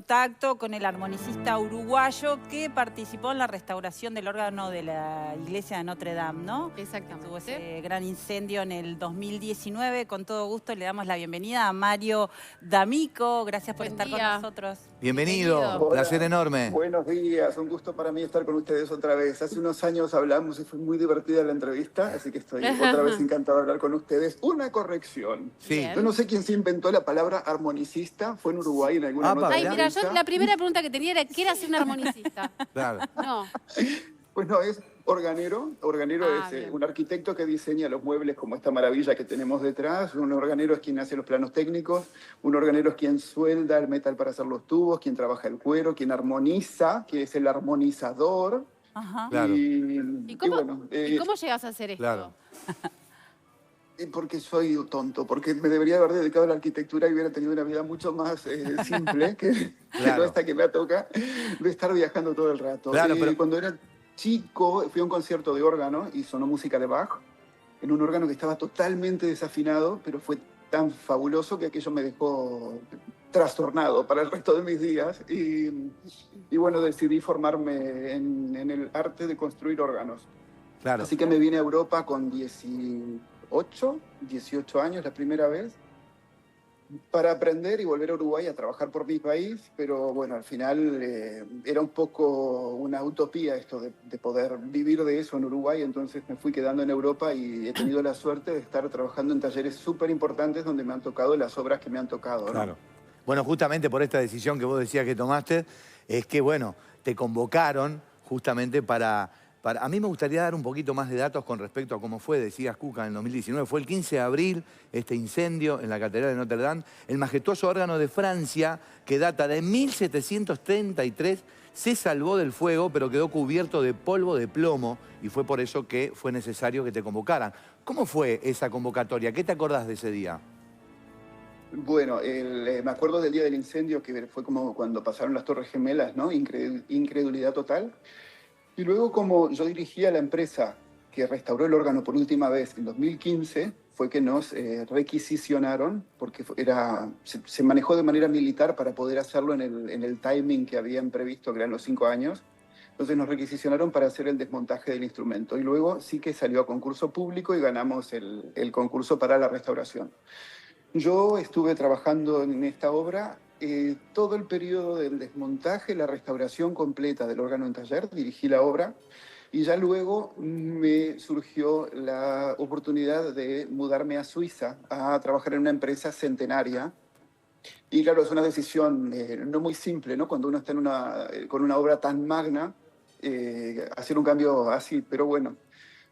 contacto con el armonicista uruguayo que participó en la restauración del órgano de la iglesia de Notre Dame, ¿no? Exactamente. Tuvo ese gran incendio en el 2019. Con todo gusto le damos la bienvenida a Mario D'Amico. Gracias por estar con nosotros. Bienvenido. Placer enorme. Buenos días, un gusto para mí estar con ustedes otra vez. Hace unos años hablamos y fue muy divertida la entrevista, así que estoy otra vez encantado de hablar con ustedes. Una corrección. Sí. Yo no sé quién se inventó la palabra armonicista, fue en Uruguay en alguna nota. Ay, mira, yo la primera pregunta que tenía era, ¿qué era ser un armonicista? Claro. No. Pues no, es organero. Organero es un arquitecto que diseña los muebles como esta maravilla que tenemos detrás. Un organero es quien hace los planos técnicos. Un organero es quien suelda el metal para hacer los tubos, quien trabaja el cuero, quien armoniza, que es el armonizador. Ajá. Claro. ¿Y cómo, bueno, ¿y cómo llegas a hacer esto? Claro. Porque soy tonto, porque me debería haber dedicado a la arquitectura y hubiera tenido una vida mucho más simple que no esta que me toca, de estar viajando todo el rato. Claro, pero... Cuando era chico fui a un concierto de órgano y sonó música de Bach, en un órgano que estaba totalmente desafinado, pero fue tan fabuloso que aquello me dejó trastornado para el resto de mis días. Y bueno, decidí formarme en el arte de construir órganos. Claro. Así que me vine a Europa con 18 años la primera vez, para aprender y volver a Uruguay a trabajar por mi país, pero bueno, al final era un poco una utopía esto de poder vivir de eso en Uruguay, entonces me fui quedando en Europa y he tenido la suerte de estar trabajando en talleres súper importantes donde me han tocado las obras que me han tocado, ¿no? Claro. Bueno, justamente por esta decisión que vos decías que tomaste, es que, bueno, te convocaron justamente para... A mí me gustaría dar un poquito más de datos con respecto a cómo fue, decías Cuca, en el 2019. Fue el 15 de abril este incendio en la Catedral de Notre Dame. El majestuoso órgano de Francia, que data de 1733, se salvó del fuego, pero quedó cubierto de polvo de plomo y fue por eso que fue necesario que te convocaran. ¿Cómo fue esa convocatoria? ¿Qué te acordás de ese día? Bueno, me acuerdo del día del incendio, que fue como cuando pasaron las Torres Gemelas, ¿no? Incredulidad total. Y luego, como yo dirigía la empresa que restauró el órgano por última vez en 2015, fue que nos requisicionaron, porque se manejó de manera militar para poder hacerlo en el timing que habían previsto, que eran los 5 años. Entonces nos requisicionaron para hacer el desmontaje del instrumento. Y luego sí que salió a concurso público y ganamos el concurso para la restauración. Yo estuve trabajando en esta obra todo el periodo del desmontaje, la restauración completa del órgano en taller, dirigí la obra y ya luego me surgió la oportunidad de mudarme a Suiza a trabajar en una empresa centenaria. Y claro, es una decisión no muy simple, ¿no? Cuando uno está con una obra tan magna, hacer un cambio así, pero bueno.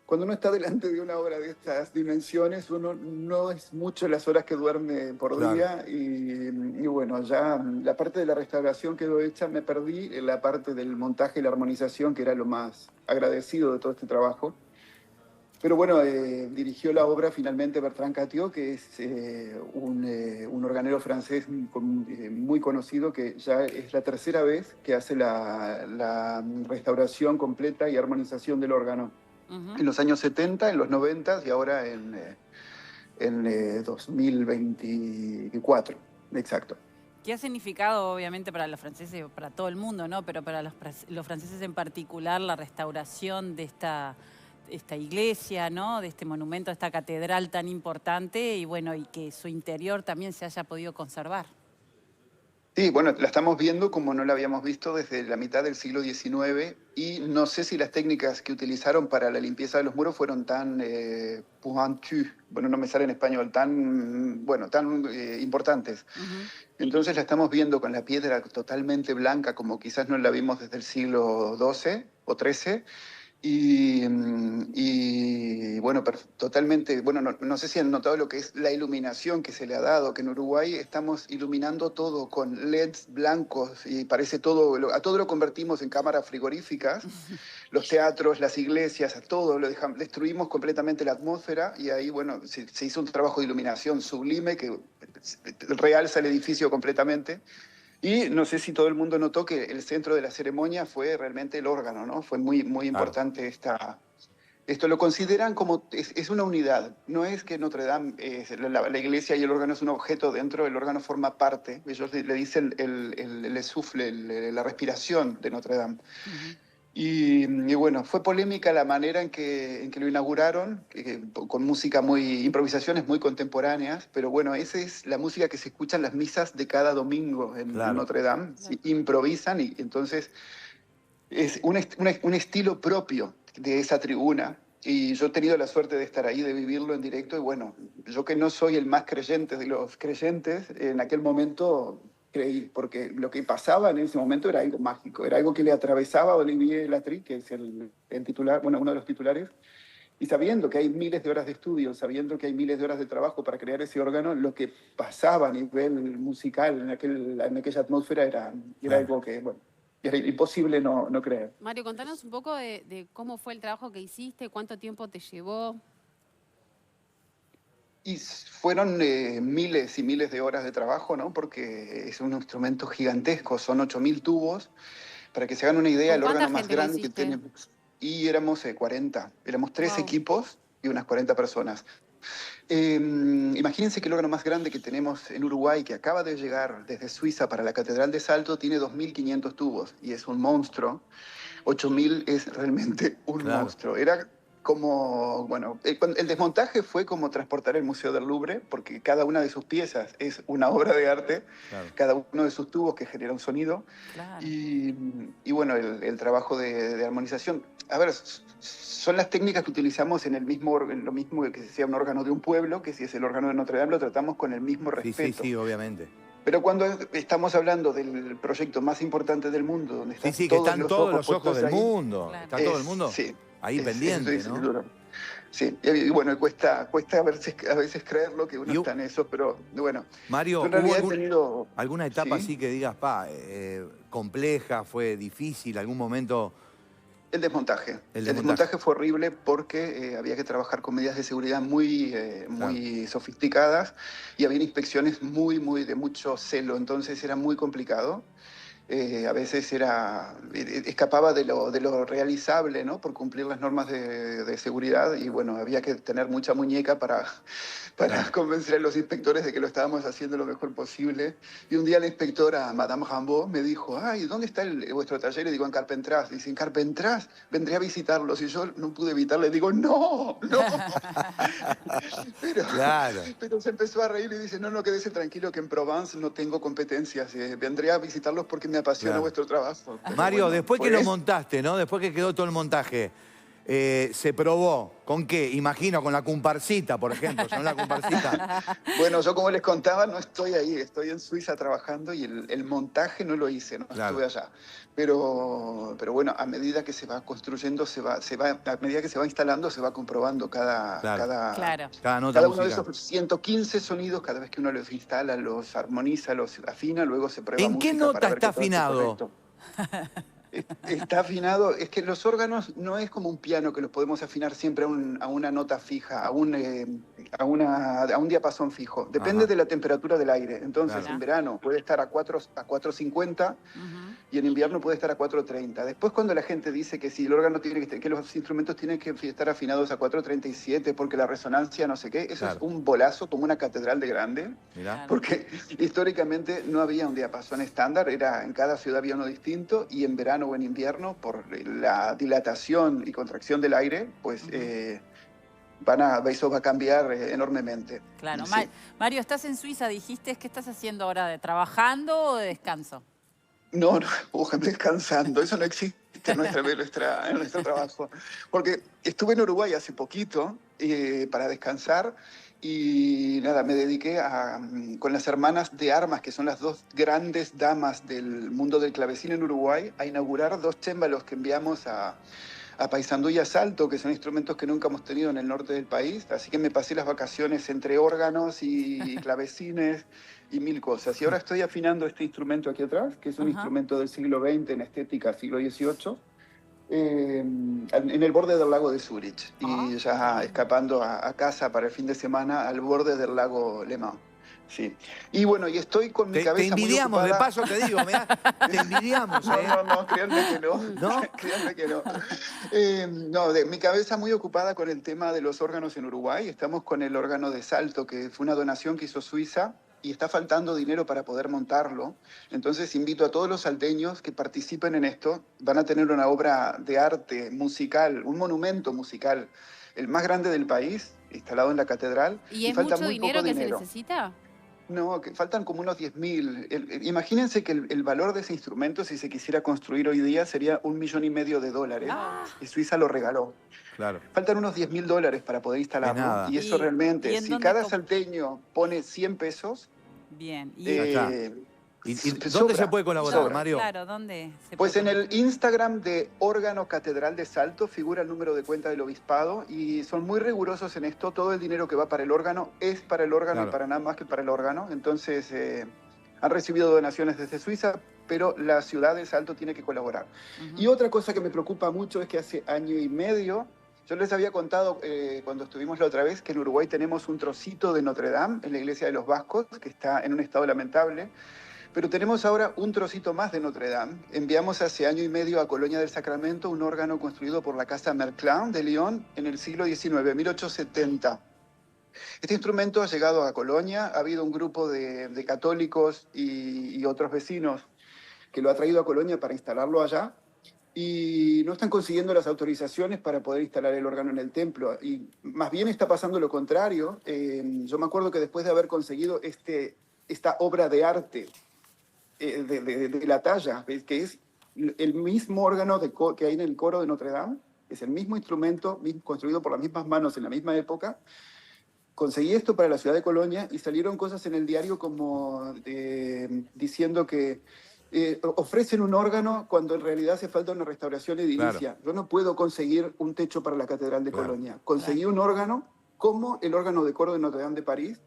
Cuando uno está delante de una obra de estas dimensiones, uno no es mucho las horas que duerme por día y bueno, ya la parte de la restauración quedó hecha, me perdí en la parte del montaje y la armonización, que era lo más agradecido de todo este trabajo. Pero bueno, dirigió la obra finalmente Bertrand Cattiot, que es un organero francés muy conocido, que ya es la tercera vez que hace la restauración completa y armonización del órgano. En los años 70, en los 90 y ahora en 2024, exacto. ¿Qué ha significado, obviamente, para los franceses, para todo el mundo, ¿no? Pero para los franceses en particular, la restauración de esta iglesia, ¿no? De este monumento, de esta catedral tan importante y bueno, y que su interior también se haya podido conservar? Sí, bueno, la estamos viendo como no la habíamos visto desde la mitad del siglo XIX y no sé si las técnicas que utilizaron para la limpieza de los muros fueron tan pointues, bueno, no me sale en español, tan importantes. Entonces la estamos viendo con la piedra totalmente blanca, como quizás no la vimos desde el siglo XII o XIII. Y bueno, totalmente, bueno, no sé si han notado lo que es la iluminación que se le ha dado, que en Uruguay estamos iluminando todo con LEDs blancos y parece todo, a todo lo convertimos en cámaras frigoríficas, los teatros, las iglesias, a todo, destruimos completamente la atmósfera y ahí, bueno, se hizo un trabajo de iluminación sublime que realza el edificio completamente. Y no sé si todo el mundo notó que el centro de la ceremonia fue realmente el órgano, ¿no? Fue muy importante esta Esto lo consideran como, es una unidad. No es que Notre Dame, la iglesia y el órgano es un objeto dentro, el órgano forma parte. Ellos le dicen el souffle, la respiración de Notre Dame. Y bueno, fue polémica la manera en que lo inauguraron, con música improvisaciones muy contemporáneas, pero bueno, esa es la música que se escucha en las misas de cada domingo en Notre Dame. Sí, improvisan y entonces es un estilo propio de esa tribuna. Y yo he tenido la suerte de estar ahí, de vivirlo en directo, y bueno, yo que no soy el más creyente de los creyentes, en aquel momento creí, porque lo que pasaba en ese momento era algo mágico, era algo que le atravesaba a Olivier Latry, que es el titular, bueno, uno de los titulares, y sabiendo que hay miles de horas de estudio, sabiendo que hay miles de horas de trabajo para crear ese órgano, lo que pasaba a nivel musical en aquella atmósfera era algo que, bueno, era imposible no creer. Mario, contanos un poco de cómo fue el trabajo que hiciste, cuánto tiempo te llevó. Y fueron miles y miles de horas de trabajo, ¿no? Porque es un instrumento gigantesco, son 8.000 tubos. Para que se hagan una idea, el órgano más grande que tenemos. Y éramos 40, éramos 3 equipos y unas 40 personas. Imagínense que el órgano más grande que tenemos en Uruguay, que acaba de llegar desde Suiza para la Catedral de Salto, tiene 2.500 tubos y es un monstruo. 8.000 es realmente un monstruo. Era como, bueno, el desmontaje fue como transportar el Museo del Louvre, porque cada una de sus piezas es una obra de arte, cada uno de sus tubos que genera un sonido, y bueno, el trabajo de armonización. A ver, son las técnicas que utilizamos en lo mismo que sea un órgano de un pueblo, que si es el órgano de Notre Dame lo tratamos con el mismo respeto. Sí, obviamente. Pero cuando estamos hablando del proyecto más importante del mundo, donde están que están todos los ojos del ahí, mundo, está todo el mundo ahí pendiente, ¿no? Sí, y bueno, cuesta a veces creerlo que uno está en eso, pero bueno. Mario, ¿hubo alguna etapa así que digas, compleja, fue difícil, algún momento? El desmontaje. El desmontaje fue horrible porque había que trabajar con medidas de seguridad muy sofisticadas y había inspecciones de mucho celo, entonces era muy complicado. A veces escapaba de lo realizable, ¿no? Por cumplir las normas de seguridad y bueno, había que tener mucha muñeca para convencer a los inspectores de que lo estábamos haciendo lo mejor posible. Y un día la inspectora, Madame Rambaud, me dijo, ay, ¿dónde está vuestro taller? Y digo, en Carpentras. Dice, ¿en Carpentras? Vendré a visitarlos. Y yo no pude evitarle, digo, no. Pero se empezó a reír y dice, no, quédese tranquilo que en Provence no tengo competencias. Vendré a visitarlos porque me apasiona vuestro trabajo. Pero Mario, bueno, después que lo montaste, ¿no? Después que quedó todo el montaje, ¿se probó con qué? Imagino con la comparsita, por ejemplo, ¿son la comparsita? Bueno, yo como les contaba, no estoy ahí, estoy en Suiza trabajando y el montaje no lo hice, no estuve allá. Pero bueno, a medida que se va construyendo, a medida que se va instalando, se va comprobando cada uno de esos 115 sonidos, cada vez que uno los instala, los armoniza, los afina, luego se prueba ¿En qué nota está afinado? Está afinado, es que los órganos no es como un piano que los podemos afinar siempre a una nota fija, a un diapasón fijo. Depende de la temperatura del aire. Entonces, en verano puede estar a 450 y en invierno puede estar a 430. Después, cuando la gente dice que si el órgano que los instrumentos tienen que estar afinados a 437 porque la resonancia no sé qué, eso es un bolazo como una catedral de grande. Porque históricamente no había un diapasón estándar, en cada ciudad había uno distinto y en verano o en invierno, por la dilatación y contracción del aire, pues eso va a cambiar enormemente. Claro. Sí. Mario, estás en Suiza, dijiste, ¿qué estás haciendo ahora? ¿Trabajando o de descanso? No, descansando, eso no existe en nuestro trabajo. Porque estuve en Uruguay hace poquito para descansar y nada, me dediqué con las hermanas de Armas, que son las dos grandes damas del mundo del clavecín en Uruguay, a inaugurar 2 chémbalos que enviamos a Paysandú y a Salto, que son instrumentos que nunca hemos tenido en el norte del país. Así que me pasé las vacaciones entre órganos y clavecines y 1000 cosas. Y ahora estoy afinando este instrumento aquí atrás, que es un instrumento del siglo XX en estética, siglo XVIII, en el borde del lago de Zúrich. Y ya escapando a casa para el fin de semana al borde del lago Le Mans. Sí. Y bueno, y estoy con mi Te cabeza muy envidiamos, de ocupada. paso te digo, mirá, te envidiamos, ¿eh? No, créanme que no. ¿No? Créanme que no. No, mi cabeza muy ocupada con el tema de los órganos en Uruguay. Estamos con el órgano de Salto, que fue una donación que hizo Suiza, y está faltando dinero para poder montarlo. Entonces invito a todos los salteños que participen en esto. Van a tener una obra de arte musical, un monumento musical, el más grande del país, instalado en la catedral. ¿Y es falta mucho muy dinero poco que se dinero. necesita? No, que faltan como unos 10.000. Imagínense que el valor de ese instrumento, si se quisiera construir hoy día, sería $1,500,000. Ah. Y Suiza lo regaló. Claro. Faltan unos $10.000 para poder De instalarlo. nada. Y eso ¿Y realmente, en si dónde cada salteño pone 100 pesos, Bien. Ya está. ¿Y sobra, dónde se puede colaborar, sobra. Mario? Claro, ¿dónde se Pues en puede? el Instagram de Órgano Catedral de Salto figura el número de cuenta del obispado y son muy rigurosos en esto. Todo el dinero que va para el órgano es para el órgano Claro. y para nada más que para el órgano. Entonces han recibido donaciones desde Suiza, pero la ciudad de Salto tiene que colaborar. Ujú. Y otra cosa que me preocupa mucho es que hace año y medio, yo les había contado cuando estuvimos la otra vez que en Uruguay tenemos un trocito de Notre Dame en la iglesia de los Vascos, que está en un estado lamentable. Pero tenemos ahora un trocito más de Notre Dame. Enviamos hace año y medio a Colonia del Sacramento un órgano construido por la Casa Merclin de Lyon en el siglo XIX, 1870. Este instrumento ha llegado a Colonia, ha habido un grupo de católicos y otros vecinos que lo ha traído a Colonia para instalarlo allá y no están consiguiendo las autorizaciones para poder instalar el órgano en el templo. Y más bien está pasando lo contrario. Yo me acuerdo que después de haber conseguido esta obra de arte, de la talla, que es el mismo órgano que hay en el coro de Notre Dame, es el mismo instrumento construido por las mismas manos en la misma época. Conseguí esto para la ciudad de Colonia y salieron cosas en el diario como diciendo que ofrecen un órgano cuando en realidad hace falta una restauración edilicia. Yo no puedo conseguir un techo para la Catedral de Colonia. Conseguí un órgano como el órgano de coro de Notre Dame de París.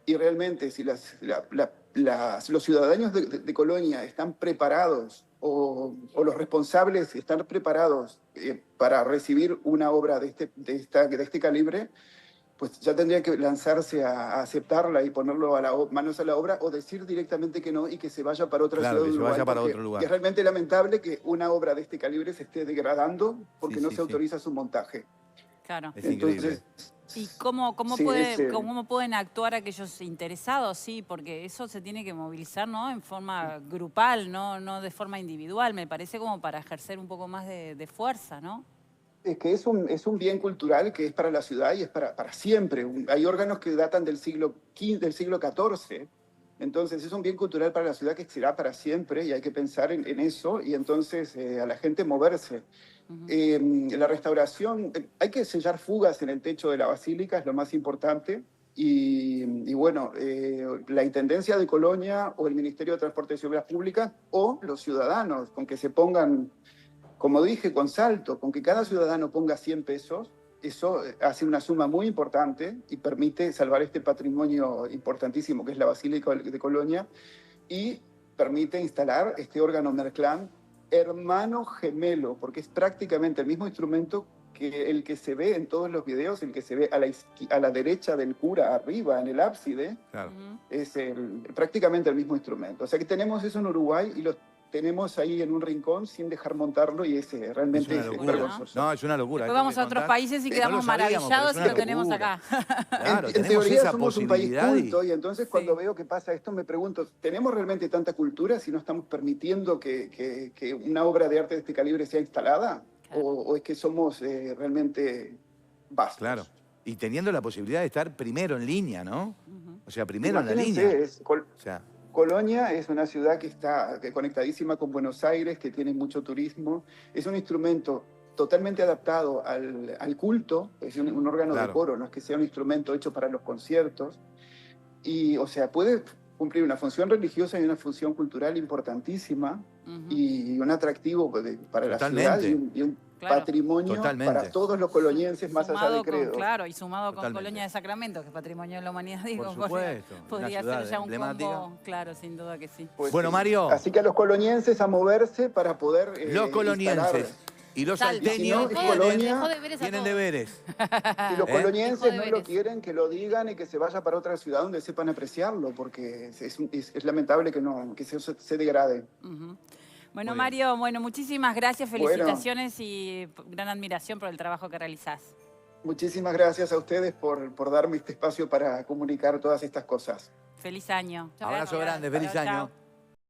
Y realmente, si los ciudadanos de Colonia están preparados o los responsables están preparados para recibir una obra de este calibre, pues ya tendría que lanzarse a aceptarla y ponerlo manos a la obra o decir directamente que no y que se vaya para otra ciudad de que se Uruguay, vaya para porque otro lugar. es realmente lamentable que una obra de este calibre se esté degradando porque Sí, no sí, se autoriza su montaje. Claro. Es increíble. Entonces, ¿Y cómo sí, cómo pueden actuar aquellos interesados? Sí, porque eso se tiene que movilizar, ¿no? En forma grupal, no de forma individual. Me parece como para ejercer un poco más de fuerza, ¿no? es que es un bien cultural que es para la ciudad y es para siempre. Hay órganos que datan del siglo XIV. Entonces es un bien cultural para la ciudad que será para siempre y hay que pensar en eso y entonces a la gente moverse. La restauración, hay que sellar fugas en el techo de la basílica, es lo más importante. Y bueno, la Intendencia de Colonia o el Ministerio de Transportes y Obras Públicas o los ciudadanos, con que se pongan, como dije, con Salto, con que cada ciudadano ponga 100 pesos, eso hace una suma muy importante y permite salvar este patrimonio importantísimo que es la Basílica de Colonia y permite instalar este órgano Merclin, hermano gemelo, porque es prácticamente el mismo instrumento que el que se ve en todos los videos, el que se ve a la derecha del cura, arriba, en el ábside, Claro. es prácticamente el mismo instrumento. O sea que tenemos eso en Uruguay y lo tenemos ahí en un rincón sin dejar montarlo y realmente Es es una locura. vergonzoso. No, es una locura. Después vamos a otros países y quedamos maravillados y lo tenemos acá. Claro, En tenemos teoría esa somos un país posibilidad culto y entonces cuando Sí. veo que pasa esto me pregunto, ¿tenemos realmente tanta cultura si no estamos permitiendo que una obra de arte de este calibre sea instalada? Claro. ¿O es que somos realmente vastos? Claro. Y teniendo la posibilidad de estar primero en línea, ¿no? Ujú. O sea, primero en la Imagínense, línea. O sea, Colonia es una ciudad que está conectadísima con Buenos Aires, que tiene mucho turismo. Es un instrumento totalmente adaptado al culto, es un órgano Claro. de coro, no es que sea un instrumento hecho para los conciertos. Y, o sea, puede cumplir una función religiosa y una función cultural importantísima Ujú. y un atractivo para la Totalmente. ciudad y un Claro. patrimonio Totalmente. para todos los colonienses más allá del Sumado con, credo. claro, y sumado con Totalmente. Colonia de Sacramento, que es Patrimonio de la Humanidad, digo, Por supuesto, podría una ciudad ser ya un emblemática. combo, claro, sin duda que sí. Pues Bueno, sí. Mario. Así que a los colonienses a moverse para poder Los colonienses. instalar. Y los Salta. salteños Y si no, es tienen, Colonia. Dejó deberes a tienen todos. deberes. Si los colonienses Dejó no lo deberes. quieren, que lo digan y que se vaya para otra ciudad donde sepan apreciarlo, porque es lamentable que se degrade. Ujú. Bueno, Muy bien. Mario, bueno, muchísimas gracias, Bueno. felicitaciones y gran admiración por el trabajo que realizás. Muchísimas gracias a ustedes por darme este espacio para comunicar todas estas cosas. Feliz año. Chao. Abrazo grande, feliz Chao, año. chao.